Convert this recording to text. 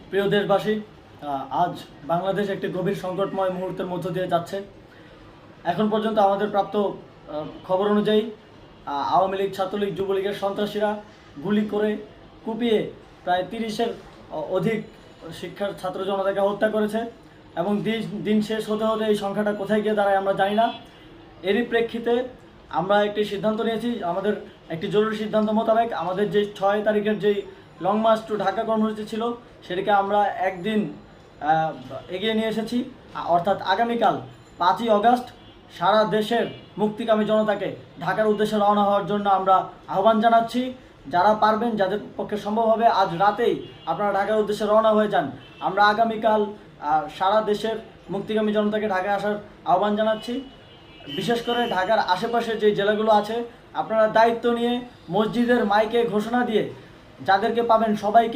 প্রিয় দেশবাসী, আজ বাংলাদেশ একটি গভীর সংকটময় মুহূর্তের মধ্য দিয়ে যাচ্ছে। এখন পর্যন্ত আমাদের প্রাপ্ত খবর অনুযায়ী আওয়ামী লীগ, ছাত্রলীগ, যুবলীগের সন্ত্রাসীরা গুলি করে কুপিয়ে প্রায় 30-এর অধিক শিক্ষার ছাত্র জনতাকে হত্যা করেছে এবং দিন শেষ হতে হতে এই সংখ্যাটা কোথায় গিয়ে দাঁড়ায় আমরা জানি না। এরই প্রেক্ষিতে আমরা একটি সিদ্ধান্ত নিয়েছি। আমাদের একটি জরুরি সিদ্ধান্ত মোতাবেক আমাদের যে 6 তারিখের যেই লং মার্চ টু ঢাকা কর্মসূচি ছিল সেটাকে আমরা একদিন এগিয়ে নিয়ে এসেছি। অর্থাৎ আগামীকাল 5ই অগাস্ট সারা দেশের মুক্তিকামী জনতাকে ঢাকার উদ্দেশ্যে রওনা হওয়ার জন্য আমরা আহ্বান জানাচ্ছি। যারা পারবেন, যাদের পক্ষে সম্ভব হবে, আজ রাতেই আপনারা ঢাকার উদ্দেশ্যে রওনা হয়ে যান। আমরা আগামীকাল সারা দেশের মুক্তিকামী জনতাকে ঢাকায় আসার আহ্বান জানাচ্ছি। বিশেষ করে ঢাকার আশেপাশে যে জেলাগুলো আছে, আপনারা দায়িত্ব নিয়ে মসজিদের মাইকে ঘোষণা দিয়ে যাদেরকে পাবেন সবাইকে